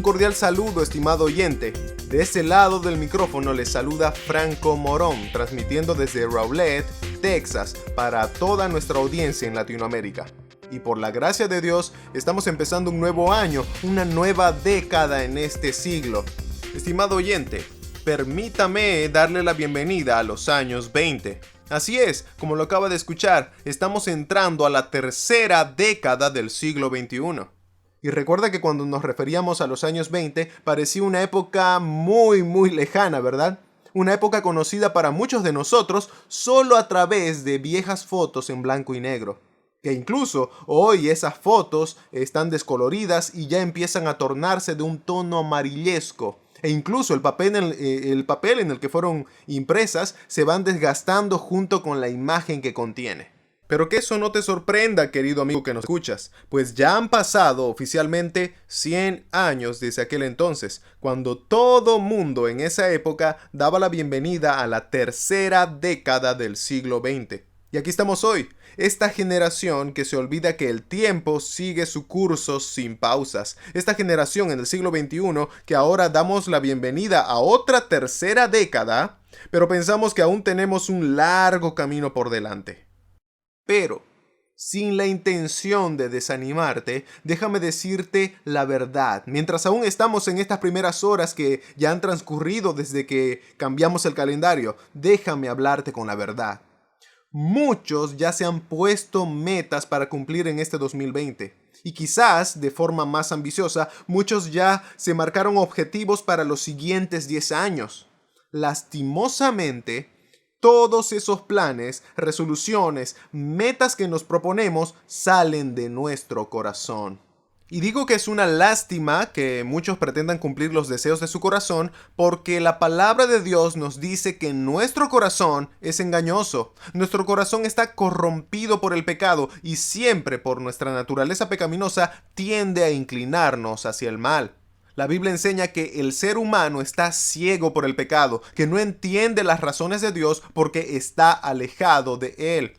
Un cordial saludo, estimado oyente. De este lado del micrófono les saluda Franco Morón, transmitiendo desde Rowlett, Texas, para toda nuestra audiencia en Latinoamérica. Y por la gracia de Dios, estamos empezando un nuevo año, una nueva década en este siglo. Estimado oyente, permítame darle la bienvenida a los años 20. Así es, como lo acaba de escuchar, estamos entrando a la tercera década del siglo XXI. Y recuerda que cuando nos referíamos a los años 20, parecía una época muy lejana, ¿verdad? Una época conocida para muchos de nosotros solo a través de viejas fotos en blanco y negro. Que incluso hoy esas fotos están descoloridas y ya empiezan a tornarse de un tono amarillesco. E incluso el papel en el que fueron impresas se van desgastando junto con la imagen que contiene. Pero que eso no te sorprenda, querido amigo que nos escuchas, pues ya han pasado oficialmente 100 años desde aquel entonces, cuando todo mundo en esa época daba la bienvenida a la tercera década del siglo XX. Y aquí estamos hoy, esta generación que se olvida que el tiempo sigue su curso sin pausas. Esta generación en el siglo XXI que ahora damos la bienvenida a otra tercera década, pero pensamos que aún tenemos un largo camino por delante. Pero, sin la intención de desanimarte, déjame decirte la verdad. Mientras aún estamos en estas primeras horas que ya han transcurrido desde que cambiamos el calendario, déjame hablarte con la verdad. Muchos ya se han puesto metas para cumplir en este 2020. Y quizás, de forma más ambiciosa, muchos ya se marcaron objetivos para los siguientes 10 años. Lastimosamente, todos esos planes, resoluciones, metas que nos proponemos salen de nuestro corazón. Y digo que es una lástima que muchos pretendan cumplir los deseos de su corazón porque la palabra de Dios nos dice que nuestro corazón es engañoso. Nuestro corazón está corrompido por el pecado y siempre por nuestra naturaleza pecaminosa tiende a inclinarnos hacia el mal. La Biblia enseña que el ser humano está ciego por el pecado, que no entiende las razones de Dios porque está alejado de Él.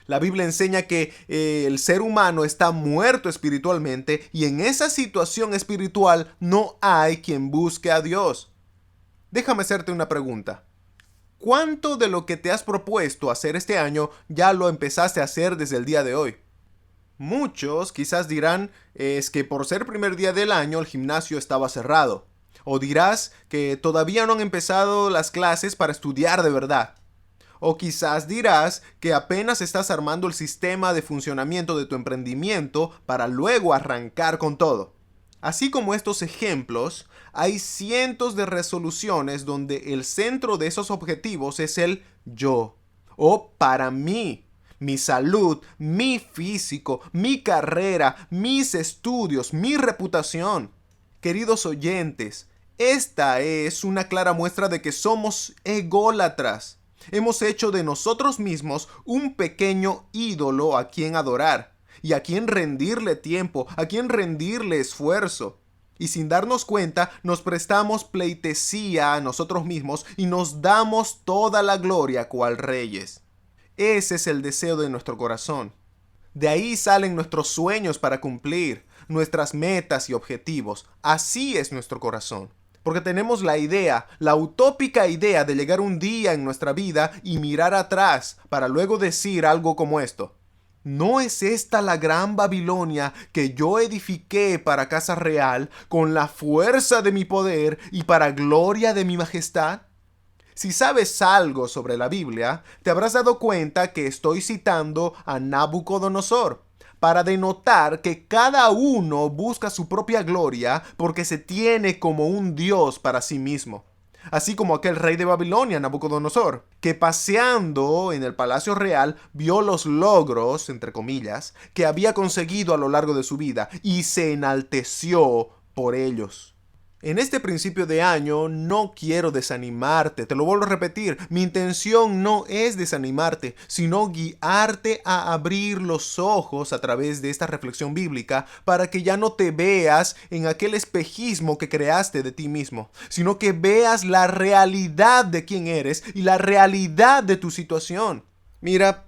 La Biblia enseña que el ser humano está muerto espiritualmente y en esa situación espiritual no hay quien busque a Dios. Déjame hacerte una pregunta. ¿Cuánto de lo que te has propuesto hacer este año ya lo empezaste a hacer desde el día de hoy? Muchos quizás dirán es que por ser primer día del año el gimnasio estaba cerrado. O dirás que todavía no han empezado las clases para estudiar de verdad. O quizás dirás que apenas estás armando el sistema de funcionamiento de tu emprendimiento para luego arrancar con todo. Así como estos ejemplos, hay cientos de resoluciones donde el centro de esos objetivos es el yo o para mí. Mi salud, mi físico, mi carrera, mis estudios, mi reputación. Queridos oyentes, esta es una clara muestra de que somos ególatras. Hemos hecho de nosotros mismos un pequeño ídolo a quien adorar y a quien rendirle tiempo, a quien rendirle esfuerzo. Y sin darnos cuenta, nos prestamos pleitesía a nosotros mismos y nos damos toda la gloria cual reyes. Ese es el deseo de nuestro corazón. De ahí salen nuestros sueños para cumplir, nuestras metas y objetivos. Así es nuestro corazón. Porque tenemos la idea, la utópica idea de llegar un día en nuestra vida y mirar atrás para luego decir algo como esto. ¿No es esta la gran Babilonia que yo edifiqué para casa real con la fuerza de mi poder y para gloria de mi majestad? Si sabes algo sobre la Biblia, te habrás dado cuenta que estoy citando a Nabucodonosor para denotar que cada uno busca su propia gloria porque se tiene como un dios para sí mismo. Así como aquel rey de Babilonia, Nabucodonosor, que paseando en el palacio real vio los logros, entre comillas, que había conseguido a lo largo de su vida y se enalteció por ellos. En este principio de año no quiero desanimarte, te lo vuelvo a repetir, mi intención no es desanimarte, sino guiarte a abrir los ojos a través de esta reflexión bíblica para que ya no te veas en aquel espejismo que creaste de ti mismo, sino que veas la realidad de quién eres y la realidad de tu situación. Mira,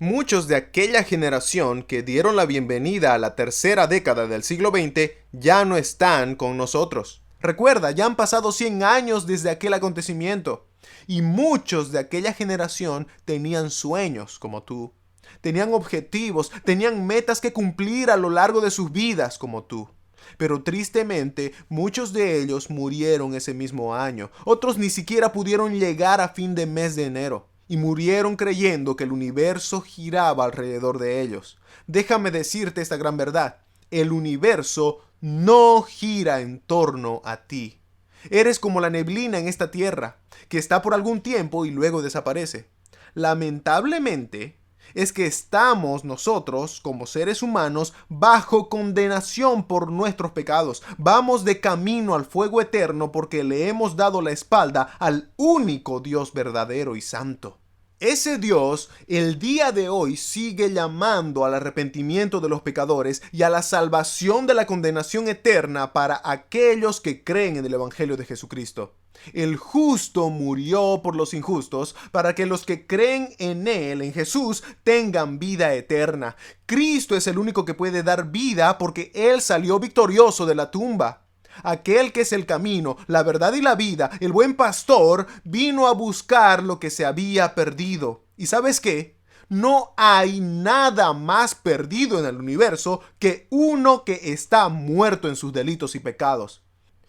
Muchos de aquella generación que dieron la bienvenida a la tercera década del siglo XX ya no están con nosotros. Recuerda, ya han pasado 100 años desde aquel acontecimiento. Y muchos de aquella generación tenían sueños como tú. Tenían objetivos, tenían metas que cumplir a lo largo de sus vidas como tú. Pero tristemente, muchos de ellos murieron ese mismo año. Otros ni siquiera pudieron llegar a fin de mes de enero. Y murieron creyendo que el universo giraba alrededor de ellos. Déjame decirte esta gran verdad. El universo no gira en torno a ti. Eres como la neblina en esta tierra, que está por algún tiempo y luego desaparece. Lamentablemente, es que estamos nosotros, como seres humanos, bajo condenación por nuestros pecados. Vamos de camino al fuego eterno porque le hemos dado la espalda al único Dios verdadero y santo. Ese Dios, el día de hoy, sigue llamando al arrepentimiento de los pecadores y a la salvación de la condenación eterna para aquellos que creen en el Evangelio de Jesucristo. El justo murió por los injustos para que los que creen en Él, en Jesús, tengan vida eterna. Cristo es el único que puede dar vida porque Él salió victorioso de la tumba. Aquel que es el camino, la verdad y la vida, el buen pastor, vino a buscar lo que se había perdido. ¿Y sabes qué? No hay nada más perdido en el universo que uno que está muerto en sus delitos y pecados.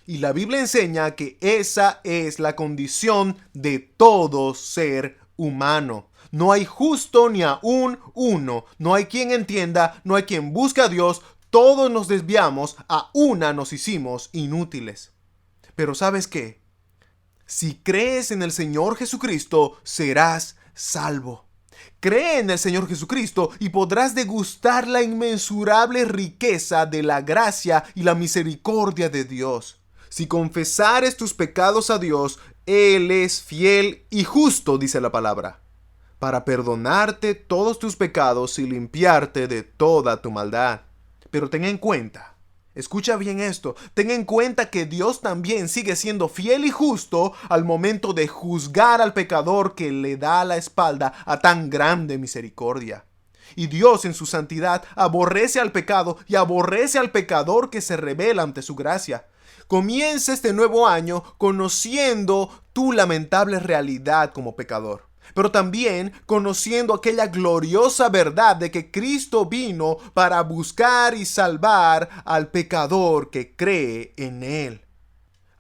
Y la Biblia enseña que esa es la condición de todo ser humano. No hay justo ni aún uno. No hay quien entienda, no hay quien busque a Dios. Todos nos desviamos, a una nos hicimos inútiles. Pero ¿sabes qué? Si crees en el Señor Jesucristo, serás salvo. Cree en el Señor Jesucristo y podrás degustar la inmensurable riqueza de la gracia y la misericordia de Dios. Si confesares tus pecados a Dios, Él es fiel y justo, dice la palabra, para perdonarte todos tus pecados y limpiarte de toda tu maldad. Pero ten en cuenta, escucha bien esto, ten en cuenta que Dios también sigue siendo fiel y justo al momento de juzgar al pecador que le da la espalda a tan grande misericordia. Y Dios en su santidad aborrece al pecado y aborrece al pecador que se rebela ante su gracia. Comienza este nuevo año conociendo tu lamentable realidad como pecador, pero también conociendo aquella gloriosa verdad de que Cristo vino para buscar y salvar al pecador que cree en Él.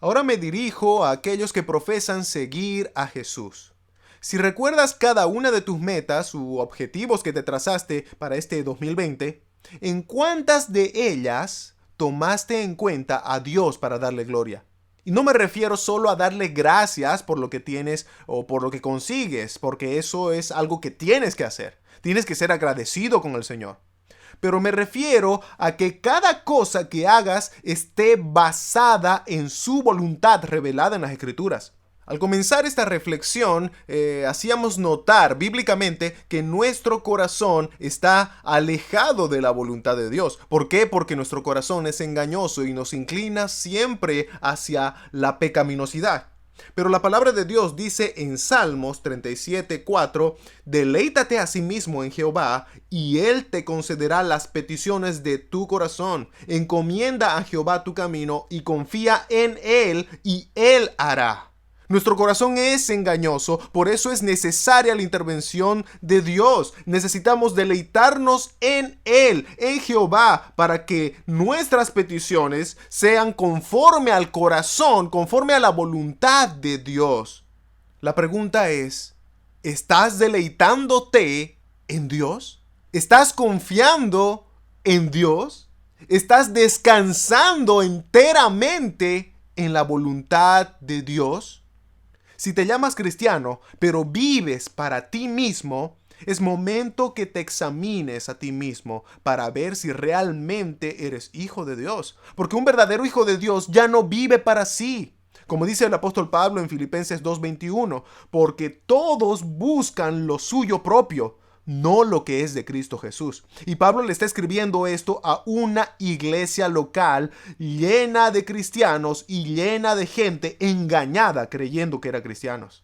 Ahora me dirijo a aquellos que profesan seguir a Jesús. Si recuerdas cada una de tus metas u objetivos que te trazaste para este 2020, ¿en cuántas de ellas tomaste en cuenta a Dios para darle gloria? Y no me refiero solo a darle gracias por lo que tienes o por lo que consigues, porque eso es algo que tienes que hacer. Tienes que ser agradecido con el Señor. Pero me refiero a que cada cosa que hagas esté basada en su voluntad revelada en las Escrituras. Al comenzar esta reflexión, hacíamos notar bíblicamente que nuestro corazón está alejado de la voluntad de Dios. ¿Por qué? Porque nuestro corazón es engañoso y nos inclina siempre hacia la pecaminosidad. Pero la palabra de Dios dice en Salmos 37:4, deleítate a sí mismo en Jehová, y Él te concederá las peticiones de tu corazón. Encomienda a Jehová tu camino y confía en Él, y Él hará. Nuestro corazón es engañoso, por eso es necesaria la intervención de Dios. Necesitamos deleitarnos en Él, en Jehová, para que nuestras peticiones sean conforme al corazón, conforme a la voluntad de Dios. La pregunta es, ¿estás deleitándote en Dios? ¿Estás confiando en Dios? ¿Estás descansando enteramente en la voluntad de Dios? Si te llamas cristiano, pero vives para ti mismo, es momento que te examines a ti mismo para ver si realmente eres hijo de Dios. Porque un verdadero hijo de Dios ya no vive para sí. Como dice el apóstol Pablo en Filipenses 2:21, porque todos buscan lo suyo propio, no lo que es de Cristo Jesús. Y Pablo le está escribiendo esto a una iglesia local llena de cristianos y llena de gente engañada creyendo que eran cristianos.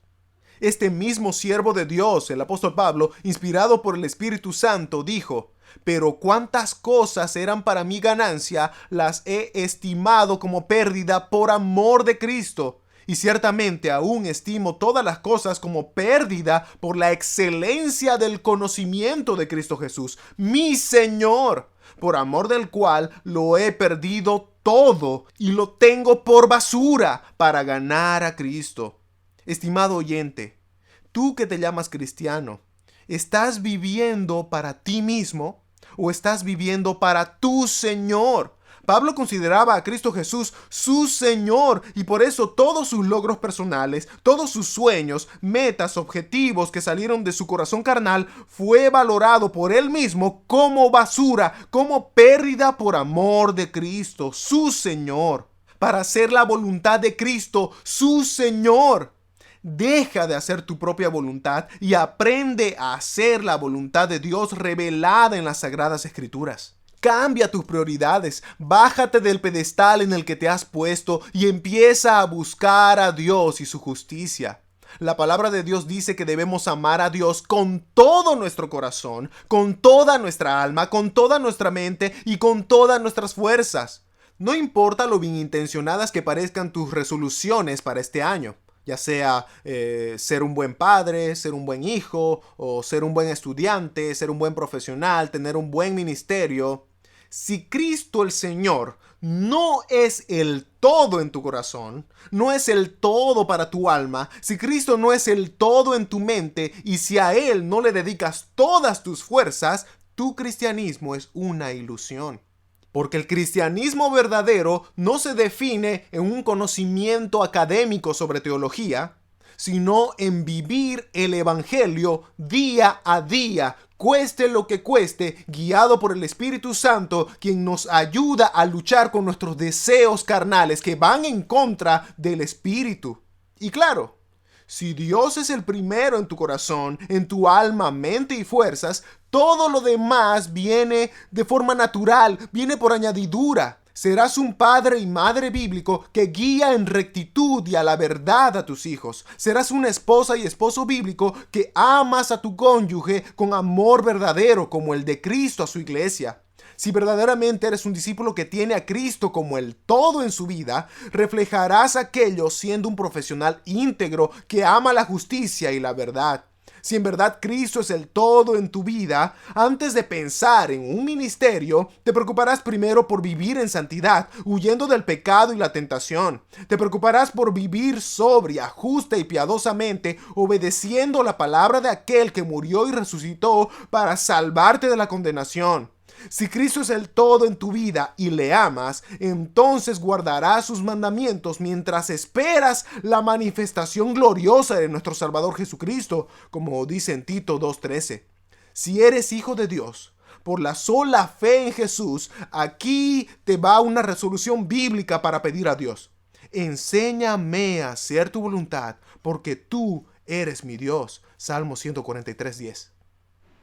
Este mismo siervo de Dios, el apóstol Pablo, inspirado por el Espíritu Santo, dijo: pero cuántas cosas eran para mi ganancia, las he estimado como pérdida por amor de Cristo. Y ciertamente aún estimo todas las cosas como pérdida por la excelencia del conocimiento de Cristo Jesús, mi Señor, por amor del cual lo he perdido todo y lo tengo por basura para ganar a Cristo. Estimado oyente, tú que te llamas cristiano, ¿estás viviendo para ti mismo o estás viviendo para tu Señor? Pablo consideraba a Cristo Jesús su Señor y por eso todos sus logros personales, todos sus sueños, metas, objetivos que salieron de su corazón carnal fue valorado por él mismo como basura, como pérdida por amor de Cristo, su Señor, para hacer la voluntad de Cristo, su Señor. Deja de hacer tu propia voluntad y aprende a hacer la voluntad de Dios revelada en las Sagradas Escrituras. Cambia tus prioridades, bájate del pedestal en el que te has puesto y empieza a buscar a Dios y su justicia. La palabra de Dios dice que debemos amar a Dios con todo nuestro corazón, con toda nuestra alma, con toda nuestra mente y con todas nuestras fuerzas. No importa lo bien intencionadas que parezcan tus resoluciones para este año, ya sea ser un buen padre, ser un buen hijo, o ser un buen estudiante, ser un buen profesional, tener un buen ministerio. Si Cristo el Señor no es el todo en tu corazón, no es el todo para tu alma, si Cristo no es el todo en tu mente y si a Él no le dedicas todas tus fuerzas, tu cristianismo es una ilusión. Porque el cristianismo verdadero no se define en un conocimiento académico sobre teología, sino en vivir el evangelio día a día, cueste lo que cueste, guiado por el Espíritu Santo, quien nos ayuda a luchar con nuestros deseos carnales que van en contra del Espíritu. Y claro, si Dios es el primero en tu corazón, en tu alma, mente y fuerzas, todo lo demás viene de forma natural, viene por añadidura. Serás un padre y madre bíblico que guía en rectitud y a la verdad a tus hijos. Serás una esposa y esposo bíblico que amas a tu cónyuge con amor verdadero como el de Cristo a su iglesia. Si verdaderamente eres un discípulo que tiene a Cristo como el todo en su vida, reflejarás aquello siendo un profesional íntegro que ama la justicia y la verdad. Si en verdad Cristo es el todo en tu vida, antes de pensar en un ministerio, te preocuparás primero por vivir en santidad, huyendo del pecado y la tentación. Te preocuparás por vivir sobria, justa y piadosamente, obedeciendo la palabra de aquel que murió y resucitó para salvarte de la condenación. Si Cristo es el todo en tu vida y le amas, entonces guardarás sus mandamientos mientras esperas la manifestación gloriosa de nuestro Salvador Jesucristo, como dice en Tito 2:13. Si eres hijo de Dios, por la sola fe en Jesús, aquí te va una resolución bíblica para pedir a Dios. Enséñame a hacer tu voluntad, porque tú eres mi Dios. Salmo 143:10.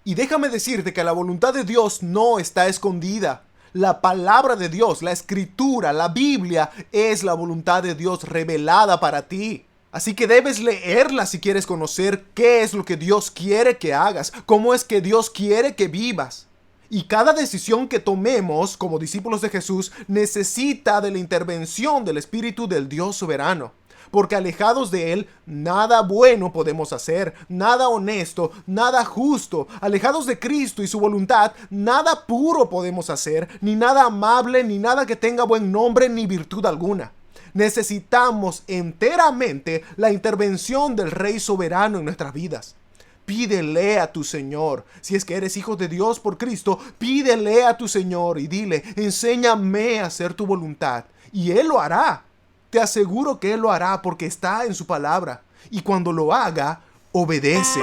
Y déjame decirte que la voluntad de Dios no está escondida. La palabra de Dios, la escritura, la Biblia, es la voluntad de Dios revelada para ti. Así que debes leerla si quieres conocer qué es lo que Dios quiere que hagas, cómo es que Dios quiere que vivas. Y cada decisión que tomemos como discípulos de Jesús necesita de la intervención del Espíritu del Dios soberano. Porque alejados de Él, nada bueno podemos hacer, nada honesto, nada justo. Alejados de Cristo y su voluntad, nada puro podemos hacer, ni nada amable, ni nada que tenga buen nombre, ni virtud alguna. Necesitamos enteramente la intervención del Rey soberano en nuestras vidas. Pídele a tu Señor. Si es que eres hijo de Dios por Cristo, pídele a tu Señor y dile: enséñame a hacer tu voluntad. Y Él lo hará. Te aseguro que Él lo hará porque está en su palabra. Y cuando lo haga, obedece.